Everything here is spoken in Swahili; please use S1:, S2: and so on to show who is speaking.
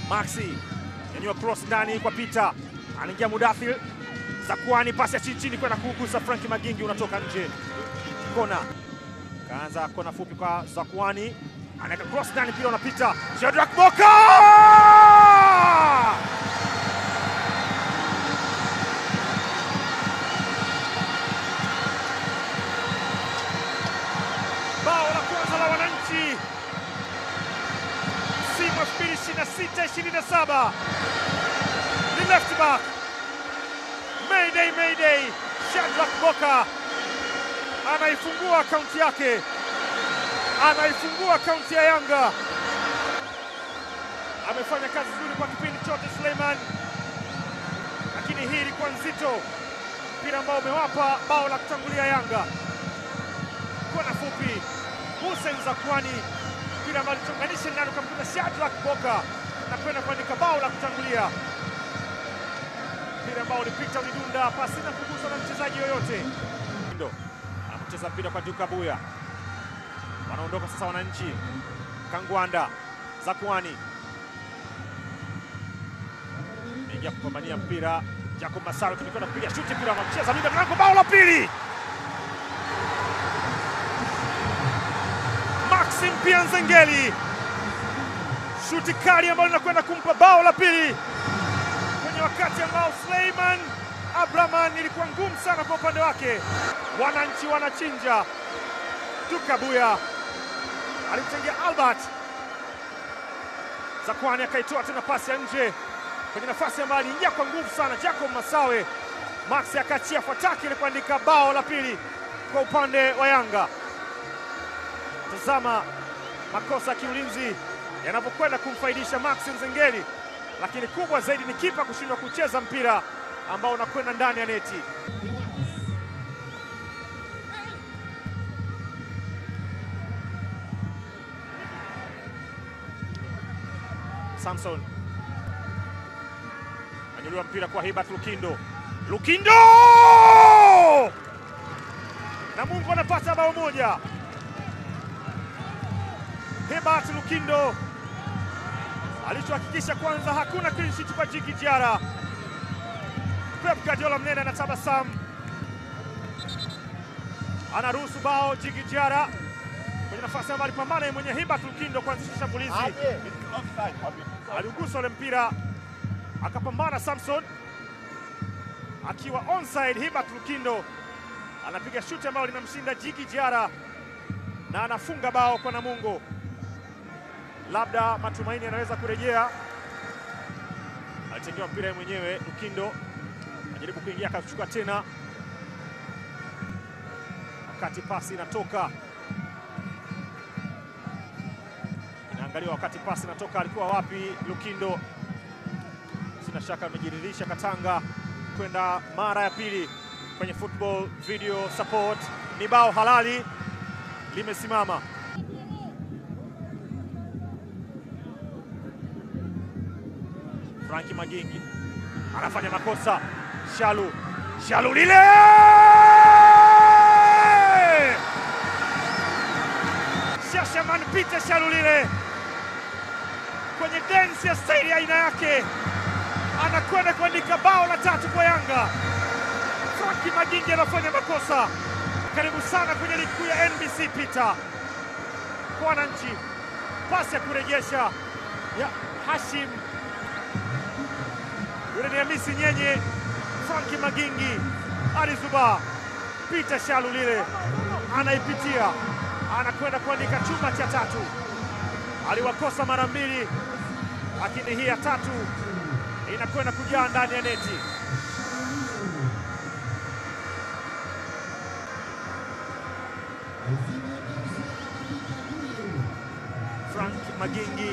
S1: Maxi nyanyua cross ndani kwa Peter, anaingia Mudathir. Zakuani pasi ya chini kwenda kugusa Frank Magingi, unatoka nje. Kona kaanza kona fupi kwa Zakuani, anaweka cross ndani, pia unapita Shadrack Boka. Bao la kwanza la Wananchi msimu 2026-27 ni left back Mayday Shadrack Boka anaifungua akaunti yake, anaifungua akaunti ya Yanga. Amefanya kazi nzuri kwa kipindi chote Suleiman, lakini hii ilikuwa nzito, mpira ambao umewapa bao la kutangulia Yanga. Kona fupi Hussein Zakuani, mpira ambao alichonganisha ndani kumkuta Shadrack Boka na kwenda kuandika bao la kutangulia. Mpira ambao ulipita ulidunda pasina kuguswa na mchezaji yoyote. Ndo anacheza mpira kwa Duke Abuya, wanaondoka sasa Wananchi. Kangwanda Zakuani ingia kupambania mpira, Jacob Masawe tumekwenda kupiga shuti, mpira anacheza linda mlango, bao la pili. Maxim pia Nzengeli, shuti kali ambayo linakwenda kumpa bao la pili kwenye wakati ambao Suleiman Abraman ilikuwa ngumu sana kwa upande wake. Wananchi wanachinja. Duke Abuya alimchangia Albert, Zakuani akaitoa tena pasi ya nje kwenye nafasi ambayo aliingia kwa nguvu sana Jacob Masawe. Max akachia fataki ili kuandika bao la pili kwa upande wa Yanga. Tazama makosa ya kiulinzi yanapokwenda kumfaidisha Max Nzengeli, lakini kubwa zaidi ni kipa kushindwa kucheza mpira ambao unakwenda ndani ya neti. Samson anyuliwa mpira kwa Hibat Lukindo na Mungu anapata bao moja. Hibat Lukindo alichohakikisha kwanza hakuna clean sheet kwa Djigui Diarra. Pep Guardiola mnene anatabasamu, anaruhusu bao Djigui Diarra kwenye nafasi ambayo alipambana mwenye Hibat Lukindo kuanzisha shambulizi. Aliugusa ule mpira akapambana Samson akiwa onside. Hibat Lukindo anapiga shuti ambayo linamshinda Djigui Diarra na anafunga bao kwa Namungo. Labda matumaini yanaweza kurejea. Alitengewa mpira mwenyewe, Lukindo anajaribu kuingia akachukua tena, wakati pasi inatoka, inaangaliwa wakati pasi inatoka alikuwa wapi Lukindo. Sina shaka amejiridhisha Katanga kwenda mara ya pili kwenye football video support. Ni bao halali limesimama. Frank Magingi anafanya makosa, Shalu lile Shashaman Peter Shalu lile kwenye dance ya staili aina yake anakwenda kuandika bao la tatu kwa Yanga. Frank Magingi anafanya makosa. Karibu sana kwenye ligi kuu ya NBC Peter. Kwa Wananchi, pasi ya kurejesha ya Hashim, yule ni Hamisi Nyenye, Frank Magingi, Ali Zuba, Peter Shalu lile anaipitia, anakwenda kuandika chuma cha tatu. Aliwakosa mara mbili, lakini hii ya tatu inakwenda kujaa ndani ya neti. Frank Magingi